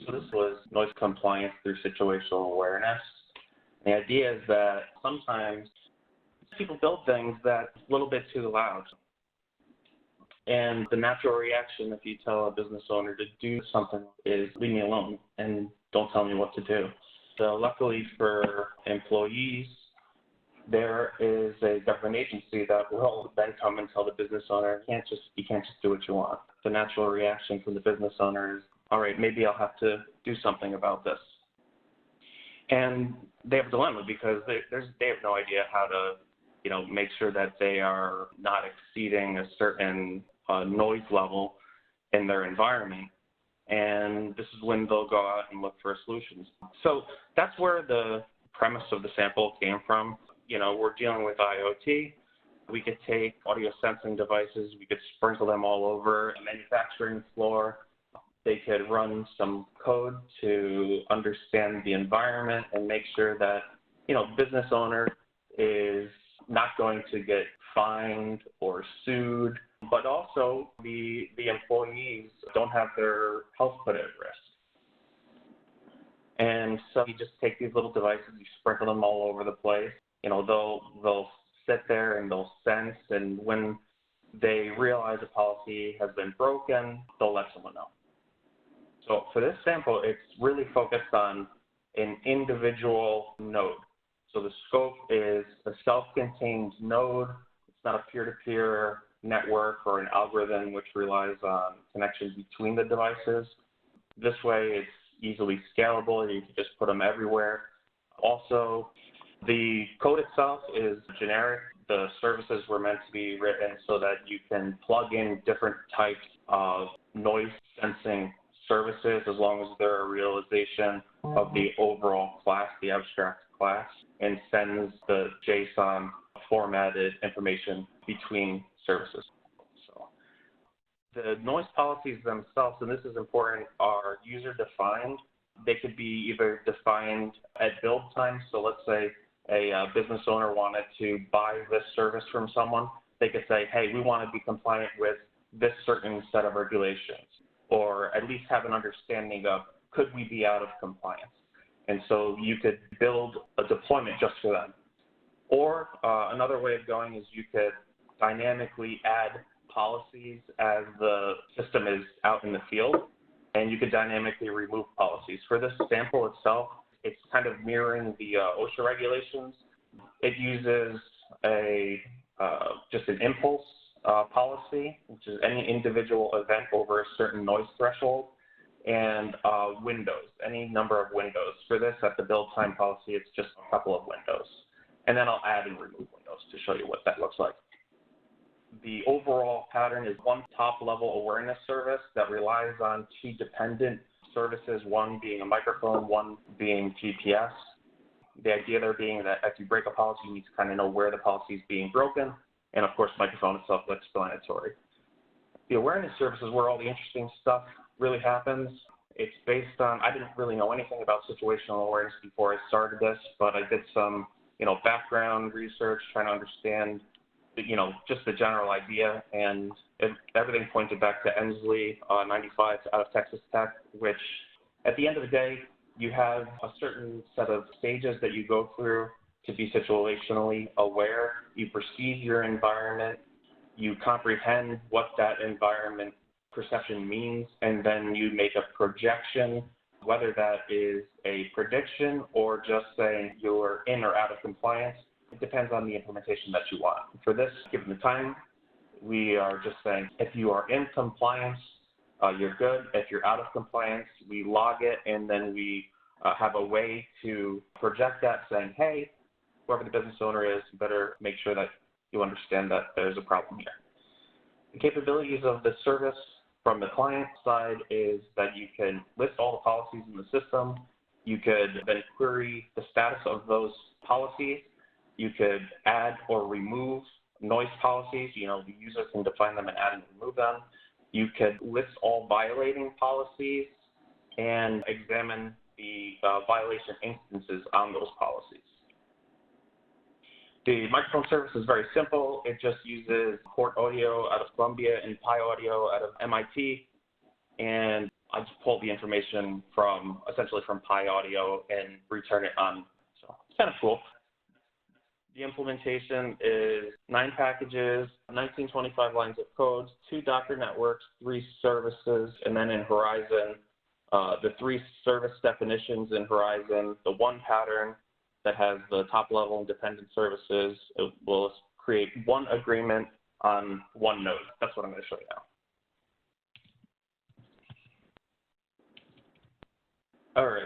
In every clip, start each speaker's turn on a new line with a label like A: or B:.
A: So this was noise compliance through situational awareness. The idea is that sometimes people build things that's a little bit too loud. And the natural reaction if you tell a business owner to do something is leave me alone and don't tell me what to do. So luckily for employees, there is a government agency that will then come and tell the business owner, you can't just do what you want. The natural reaction from the business owner is, all right, maybe I'll have to do something about this. And they have a dilemma because they have no idea how to, make sure that they are not exceeding a certain noise level in their environment. And this is when they'll go out and look for solutions. So that's where the premise of the sample came from. We're dealing with IoT. We could take audio sensing devices, we could sprinkle them all over a manufacturing floor. They could run some code to understand the environment and make sure that, business owner is not going to get fined or sued, but also the employees don't have their health put at risk. And so you just take these little devices, you sprinkle them all over the place. They'll sit there and they'll sense, and when they realize a policy has been broken, they'll let someone know. So for this sample, it's really focused on an individual node. So the scope is a self-contained node. It's not a peer-to-peer network or an algorithm which relies on connections between the devices. This way, it's easily scalable. You can just put them everywhere. Also, the code itself is generic. The services were meant to be written so that you can plug in different types of noise sensing services as long as they're a realization of the overall class, the abstract class, and sends the JSON formatted information between services. So the noise policies themselves, and this is important, are user-defined. They could be either defined at build time. So let's say a business owner wanted to buy this service from someone. They could say, hey, we want to be compliant with this certain set of regulations, or at least have an understanding of, could we be out of compliance? And so you could build a deployment just for them. Or another way of going is you could dynamically add policies as the system is out in the field, and you could dynamically remove policies. For this sample itself, it's kind of mirroring the OSHA regulations. It uses just an impulse policy, which is any individual event over a certain noise threshold, and windows, any number of windows. For this, at the build time policy, it's just a couple of windows. And then I'll add and remove windows to show you what that looks like. The overall pattern is one top-level awareness service that relies on two dependent services, one being a microphone, one being GPS. The idea there being that if you break a policy, you need to kind of know where the policy is being broken. And of course, microphone is self-explanatory. The awareness service is where all the interesting stuff really happens. It's based on, I didn't really know anything about situational awareness before I started this, but I did some, background research trying to understand, just the general idea, and everything pointed back to Ensley, 95 out of Texas Tech, which at the end of the day, you have a certain set of stages that you go through to be situationally aware. You perceive your environment, you comprehend what that environment perception means, and then you make a projection, whether that is a prediction or just saying you're in or out of compliance. It depends on the implementation that you want. For this, given the time, we are just saying if you are in compliance, you're good. If you're out of compliance, we log it, and then we have a way to project that saying, hey, whoever the business owner is, you better make sure that you understand that there's a problem here. The capabilities of the service from the client side is that you can list all the policies in the system. You could then query the status of those policies. You could add or remove noise policies. The user can define them and add and remove them. You could list all violating policies and examine the violation instances on those policies. The microphone service is very simple. It just uses Port Audio out of Columbia and Pi Audio out of MIT. And I just pull the information from, essentially from Pi Audio, and return it on. So it's kind of cool. The implementation is 9 packages, 1925 lines of code, 2 Docker networks, 3 services, and then in Horizon, the 3 service definitions in Horizon, the 1 pattern that has the top-level independent services. It will create 1 agreement on 1 node. That's what I'm going to show you now. All right.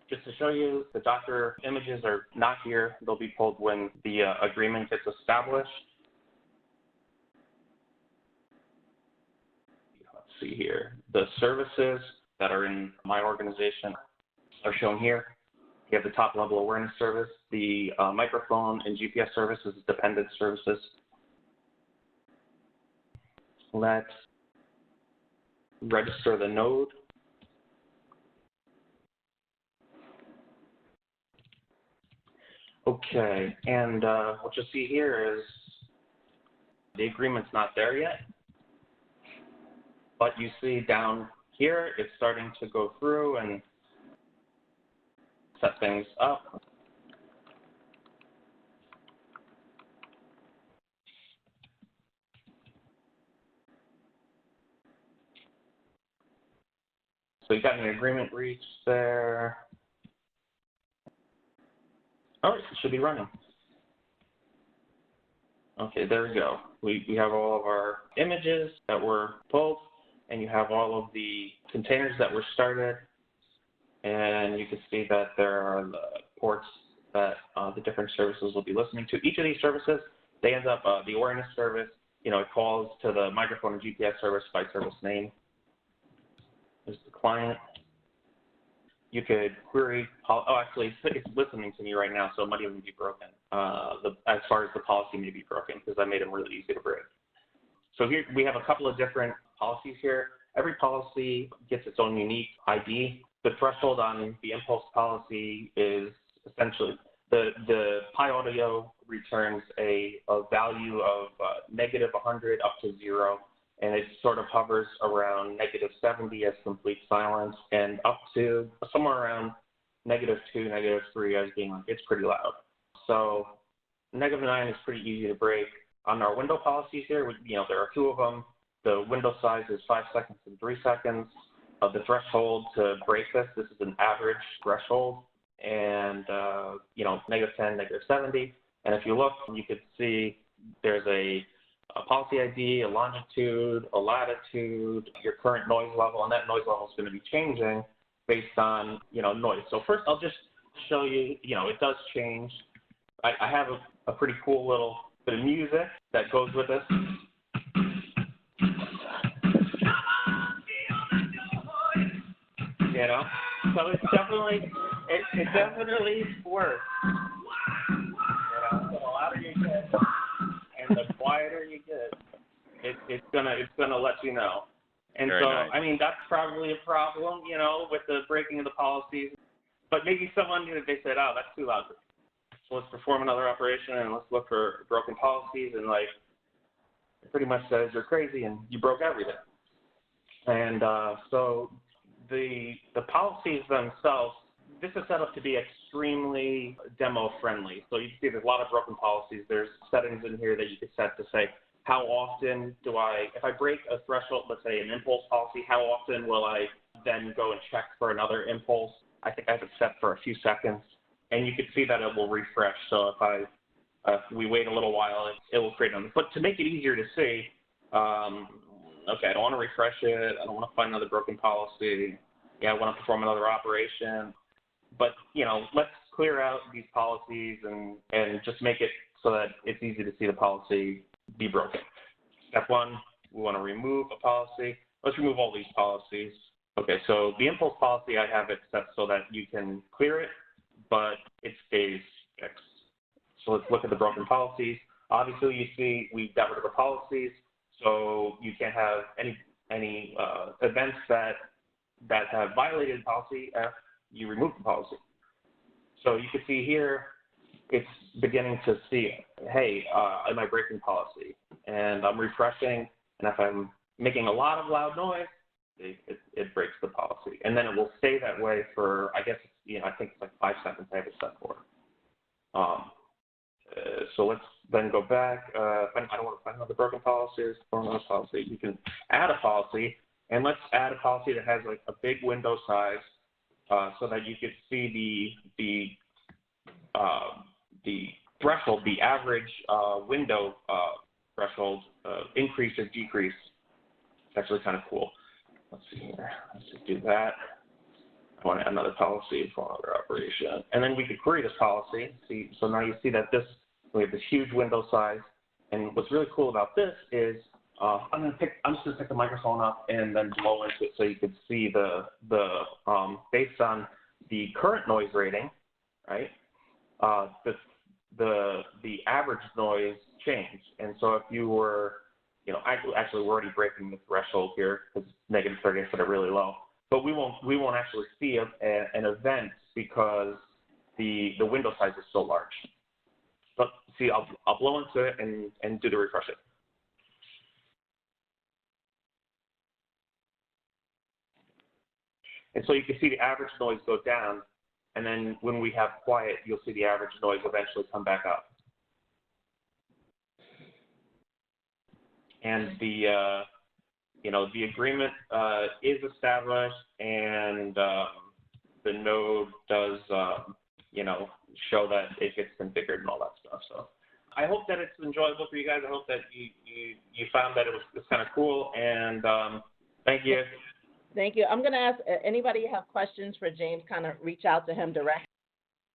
A: Just to show you, the Docker images are not here. They'll be pulled when the agreement gets established. Let's see here. The services that are in my organization are shown here. You have the top-level awareness service, the microphone and GPS services, dependent services. Let's register the node. Okay, and what you'll see here is the agreement's not there yet, but you see down here it's starting to go through and set things up. So you got an agreement reached there. All right, it should be running. Okay, there we go. We have all of our images that were pulled, and you have all of the containers that were started, and you can see that there are the ports that the different services will be listening to. Each of these services, they end up, the awareness service, it calls to the microphone and GPS service by service name. There's the client. You could query, actually, it's listening to me right now, so it might even be broken, as far as the policy may be broken, because I made them really easy to break. So here we have a couple of different policies here. Every policy gets its own unique ID. The threshold on the impulse policy is essentially, the Pi Audio returns a value of -100 up to 0. And it sort of hovers around -70 as complete silence, and up to somewhere around -2, -3 as being like, it's pretty loud. So -9 is pretty easy to break. On our window policies here, there are 2 of them. The window size is 5 seconds and 3 seconds. The threshold to break this is an average threshold, and -10, -70. And if you look, you could see there's a policy ID, a longitude, a latitude, your current noise level, and that noise level is going to be changing based on, noise. So first, I'll just show you, it does change. I have a pretty cool little bit of music that goes with this. So it's definitely, it definitely works. So the louder you get, and the quieter you get, it's gonna let you know. And
B: Very
A: so,
B: nice.
A: I mean, that's probably a problem, with the breaking of the policies. But maybe someone, they said, oh, that's too loud. So let's perform another operation and let's look for broken policies, and it pretty much says you're crazy and you broke everything. And so the policies themselves, this is set up to be extremely demo friendly. So you can see there's a lot of broken policies. There's settings in here that you can set to say, how often if I break a threshold, let's say an impulse policy, how often will I then go and check for another impulse? I think I have it set for a few seconds, and you can see that it will refresh. So if we wait a little while, it will create another. But to make it easier to see, okay, I don't want to refresh it. I don't want to find another broken policy. Yeah, I want to perform another operation. But, let's clear out these policies and just make it so that it's easy to see the policy be broken. Step 1, we want to remove a policy. Let's remove all these policies. Okay, so the impulse policy, I have it set so that you can clear it, but it stays fixed. So let's look at the broken policies. Obviously, you see we got rid of the policies, so you can't have any events that have violated policy if you remove the policy. So you can see here, it's beginning to see, hey, am I breaking policy? And I'm refreshing, and if I'm making a lot of loud noise, it breaks the policy. And then it will stay that way for, I guess, I think it's like 5 seconds I have it set for. So let's then go back. I don't want to find another broken policy, form another policy. You can add a policy, and let's add a policy that has like a big window size so that you could see the threshold, the average window threshold increase or decrease. It's actually kind of cool. Let's see here. Let's just do that. I want to add another policy for another operation. And then we could query this policy. See, so now you see that we have this huge window size. And what's really cool about this is I'm just going to pick the microphone up and then blow into it so you can see based on the current noise rating, right? The average noise changed. And so if you were, actually we're already breaking the threshold here because negative 30, I set it really low. But we won't actually see an event because the window size is so large. But see, I'll blow into it and do the refresh it. And so you can see the average noise go down, and then when we have quiet, you'll see the average noise eventually come back up. And the agreement is established, and the node does, show that it gets configured and all that stuff. So I hope that it's enjoyable for you guys. I hope that you found that it was kind of cool, and thank you.
B: Thank you. I'm going to ask anybody have questions for James, kind of reach out to him directly.